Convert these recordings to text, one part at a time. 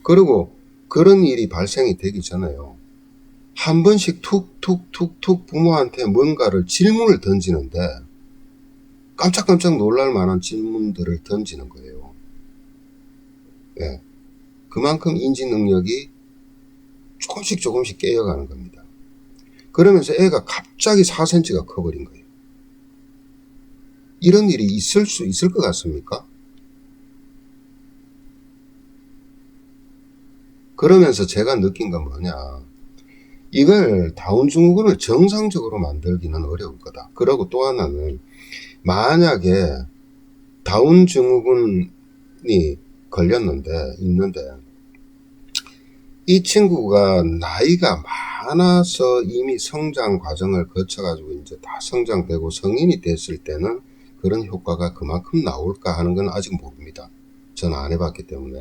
그리고 그런 일이 발생이 되기 전에요. 한 번씩 툭툭툭툭 부모한테 뭔가를 질문을 던지는데 깜짝깜짝 놀랄 만한 질문들을 던지는 거예요. 예. 그만큼 인지 능력이 조금씩 깨어가는 겁니다. 그러면서 애가 갑자기 4cm가 커버린 거예요. 이런 일이 있을 수 있을 것 같습니까? 그러면서 제가 느낀 건 뭐냐. 이걸 다운 증후군을 정상적으로 만들기는 어려울 거다. 그리고 또 하나는 만약에 다운 증후군이 있는데 이 친구가 나이가 많아서 이미 성장 과정을 거쳐가지고 이제 다 성장되고 성인이 됐을 때는 그런 효과가 그만큼 나올까 하는 건 아직 모릅니다. 저는 안 해봤기 때문에.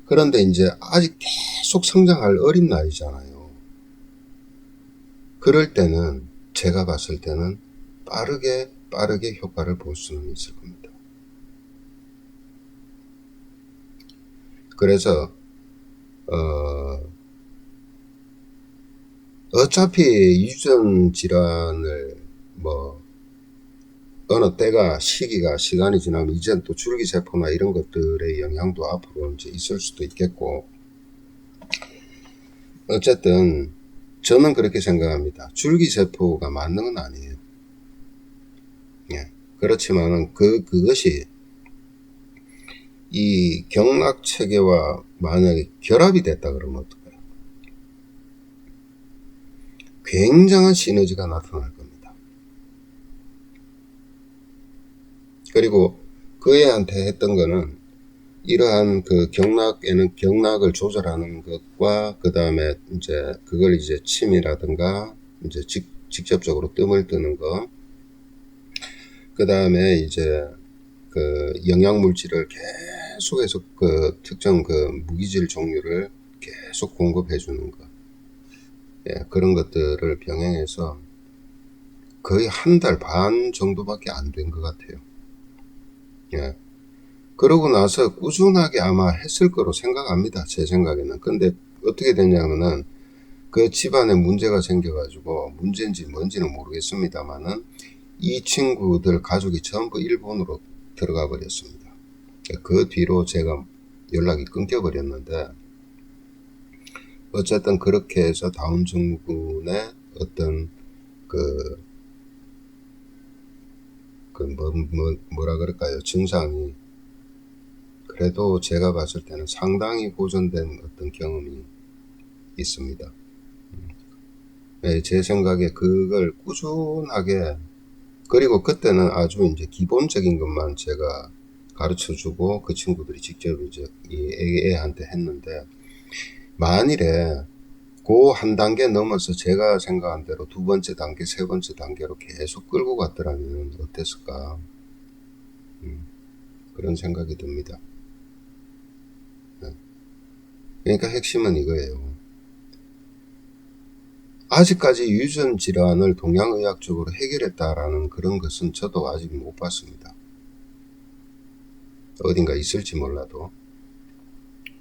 그런데 이제 아직 계속 성장할 어린 나이잖아요. 그럴 때는 제가 봤을 때는 빠르게 효과를 볼 수는 있을 겁니다. 그래서 어차피 유전 질환을 어느 때가 시간이 지나면 이젠 또 줄기세포나 이런 것들의 영향도 앞으로 이제 있을 수도 있겠고, 어쨌든 저는 그렇게 생각합니다. 줄기세포가 맞는 건 아니에요. 예. 그렇지만은 그것이 이 경락 체계와 만약에 결합이 됐다 그러면 어떨까요? 굉장한 시너지가 나타날 겁니다. 그리고 그 애한테 했던 거는 이러한 그 경락을 조절하는 것과 그 다음에 이제 그걸 이제 침이라든가 이제 직접적으로 뜸을 뜨는 거, 그 다음에 이제 그 영양물질을 계속해서 그 특정 그 무기질 종류를 계속 공급해 주는 거, 예, 그런 것들을 병행해서 거의 한 달 반 정도밖에 안 된 것 같아요. 예. 그러고 나서 꾸준하게 아마 했을 거로 생각합니다. 제 생각에는. 근데 어떻게 됐냐면은 그 집안에 문제가 생겨가지고, 문제인지 뭔지는 모르겠습니다만은 이 친구들 가족이 전부 일본으로 들어가 버렸습니다. 그 뒤로 제가 연락이 끊겨 버렸는데, 어쨌든 그렇게 해서 다운 증후군의 어떤 뭐라 그럴까요? 증상이 그래도 제가 봤을 때는 상당히 보존된 어떤 경험이 있습니다. 네, 제 생각에 그걸 꾸준하게, 그리고 그때는 아주 이제 기본적인 것만 제가 가르쳐 주고 그 친구들이 직접 이제 이 애한테 했는데, 만일에 그 한 단계 넘어서 제가 생각한 대로 두 번째 단계, 세 번째 단계로 계속 끌고 갔더라면 어땠을까? 그런 생각이 듭니다. 그러니까 핵심은 이거예요. 아직까지 유전 질환을 동양의학적으로 해결했다라는 그런 것은 저도 아직 못 봤습니다. 어딘가 있을지 몰라도.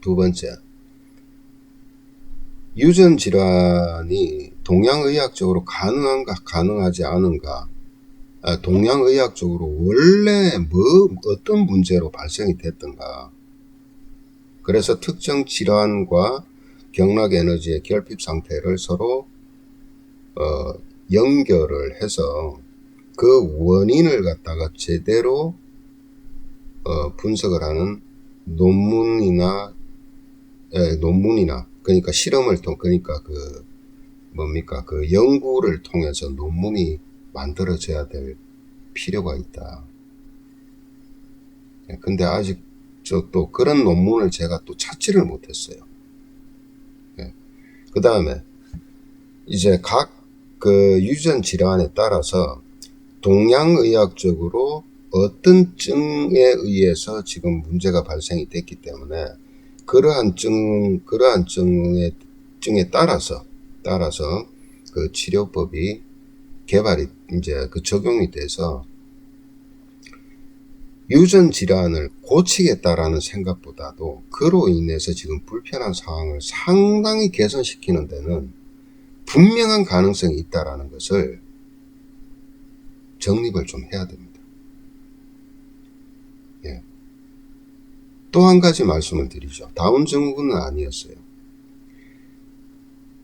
두 번째, 유전 질환이 동양의학적으로 가능한가 가능하지 않은가, 동양의학적으로 원래 어떤 문제로 발생이 됐던가, 그래서 특정 질환과 경락에너지의 결핍 상태를 서로 연결을 해서 그 원인을 갖다가 제대로 분석을 하는 논문이나 그러니까 실험을 그러니까 그 연구를 통해서 논문이 만들어져야 될 필요가 있다. 근데 아직 또 그런 논문을 제가 또 찾지를 못했어요. 그 다음에 이제 각 그 유전 질환에 따라서 동양의학적으로 어떤 증에 의해서 지금 문제가 발생이 됐기 때문에 그러한 증에 따라서 그 치료법이 개발이 이제 그 적용이 돼서 유전 질환을 고치겠다라는 생각보다도 그로 인해서 지금 불편한 상황을 상당히 개선시키는 데는 분명한 가능성이 있다라는 것을 정립을 좀 해야 됩니다. 예. 또 한 가지 말씀을 드리죠. 다운 증후군은 아니었어요.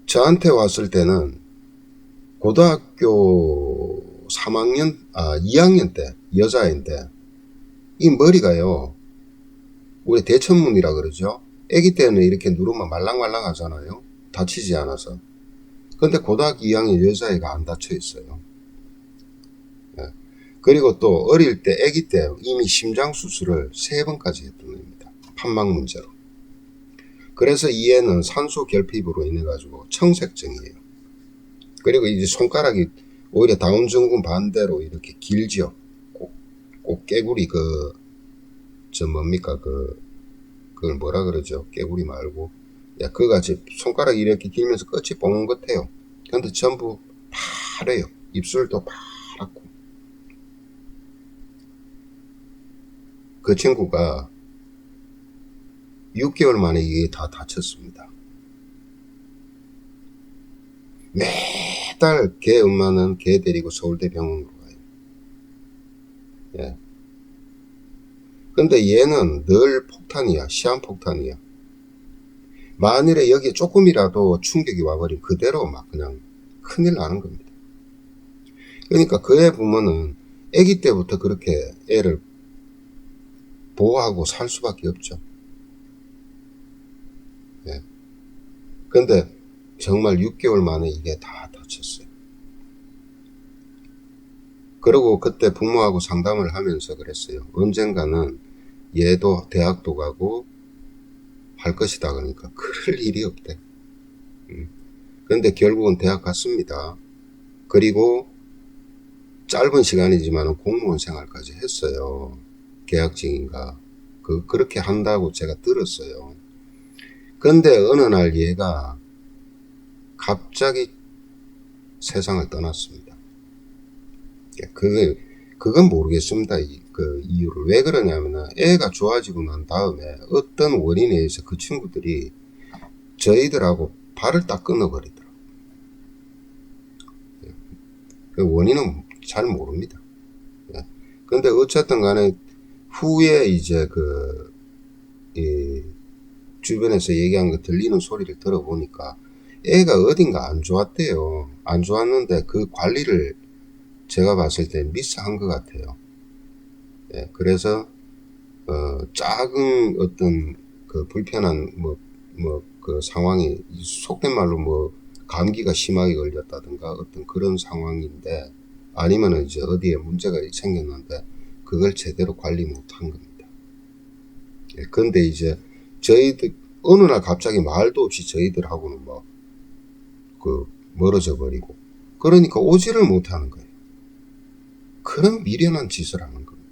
저한테 왔을 때는 고등학교 2학년 때 여자인데 이 머리가요, 우리 대천문이라 그러죠. 아기 때는 이렇게 누르면 말랑말랑 하잖아요. 다치지 않아서. 근데 고등학교 2학년 여자애가 안 다쳐 있어요. 예. 그리고 또 어릴 때 아기 때 이미 심장 수술을 3번까지 했던 겁니다. 판막 문제로. 그래서 이 애는 산소 결핍으로 인해 가지고 청색증이에요. 그리고 이제 손가락이 오히려 다운 증후군 반대로 이렇게 길죠. 꼭 깨구리 뭡니까 그걸 뭐라 그러죠? 깨구리 말고. 야, 그거같이 손가락이 이렇게 길면서 끝이 뻥긋해요. 근데 전부 파래요. 입술도 파랗고. 그 친구가 6개월 만에 이게 다 다쳤습니다. 매달 걔 엄마는 걔 데리고 서울대 병원으로 가요. 예. 근데 얘는 늘 폭탄이야. 시한폭탄이야. 만일에 여기에 조금이라도 충격이 와버리면 그대로 막 그냥 큰일 나는 겁니다. 그러니까 그 애 부모는 아기 때부터 그렇게 애를 보호하고 살 수밖에 없죠. 예. 근데 정말 6개월 만에 이게 다 다쳤어요. 그리고 그때 부모하고 상담을 하면서 그랬어요. 언젠가는 얘도 대학도 가고 할 것이다. 그러니까 그럴 일이 없대. 그런데 결국은 대학 갔습니다. 그리고 짧은 시간이지만 공무원 생활까지 했어요. 계약직인가. 그렇게 한다고 제가 들었어요. 근데 어느 날 얘가 갑자기 세상을 떠났습니다. 그건 모르겠습니다. 그 이유를. 왜 그러냐면은 애가 좋아지고 난 다음에 어떤 원인에 의해서 그 친구들이 저희들하고 발을 딱 끊어버리더라고요. 그 원인은 잘 모릅니다. 근데 어쨌든 간에 후에 이제 주변에서 얘기한 거 들리는 소리를 들어보니까 애가 어딘가 안 좋았대요. 안 좋았는데 그 관리를 제가 봤을 때 미스한 것 같아요. 예, 그래서 작은 어떤 그 불편한 그 상황이 속된 말로 감기가 심하게 걸렸다든가 어떤 그런 상황인데 아니면은 이제 어디에 문제가 생겼는데 그걸 제대로 관리 못한 겁니다. 예, 근데 이제 저희들 어느 날 갑자기 말도 없이 저희들하고는 멀어져 버리고 그러니까 오지를 못하는 거예요. 그런 미련한 짓을 하는 겁니다.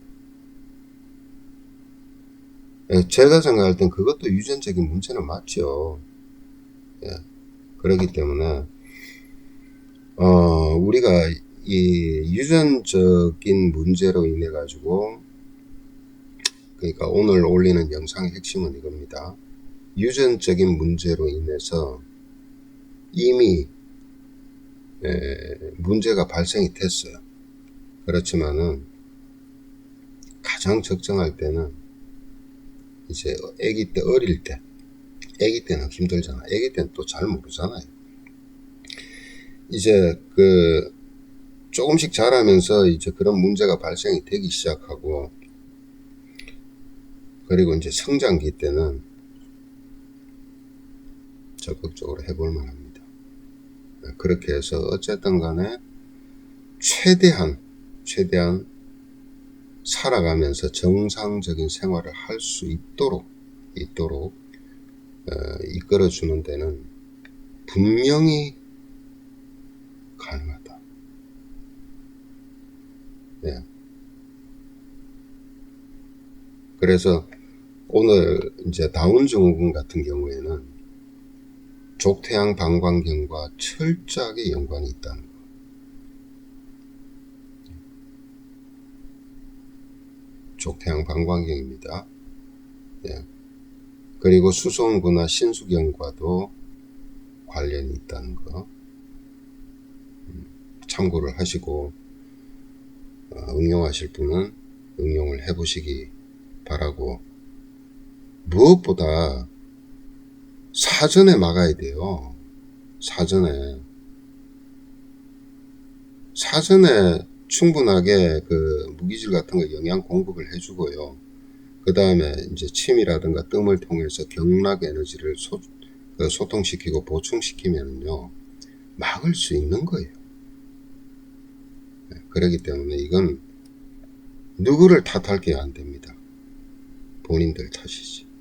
예, 제가 생각할 땐 그것도 유전적인 문제는 맞죠. 예, 그렇기 때문에 우리가 이 유전적인 문제로 인해 가지고 그러니까 오늘 올리는 영상의 핵심은 이겁니다. 유전적인 문제로 인해서 이미 문제가 발생이 됐어요. 그렇지만은 가장 적정할 때는 이제 아기 때 어릴 때 아기 때는 힘들잖아. 아기 때는 또 잘 모르잖아요. 이제 조금씩 자라면서 이제 그런 문제가 발생이 되기 시작하고 그리고 이제 성장기 때는 적극적으로 해볼 만합니다. 그렇게 해서 어쨌든 간에 최대한 살아가면서 정상적인 생활을 할 수 있도록 이끌어주는 데는 분명히 가능하다. 네. 그래서 오늘 이제 다운 증후군 같은 경우에는 족태양 방광경과 철저하게 연관이 있다는 거. 예. 이쪽 태양 방광경입니다. 예. 그리고 수성구나 신수경과도 관련이 있다는 거 참고를 하시고 응용하실 분은 응용을 해 보시기 바라고, 무엇보다 사전에 막아야 돼요. 사전에 충분하게 그 무기질 같은 거 영양 공급을 해주고요. 그 다음에 이제 침이라든가 뜸을 통해서 경락 에너지를 소통시키고 보충시키면요, 막을 수 있는 거예요. 그렇기 때문에 이건 누구를 탓할 게 안 됩니다. 본인들 탓이지.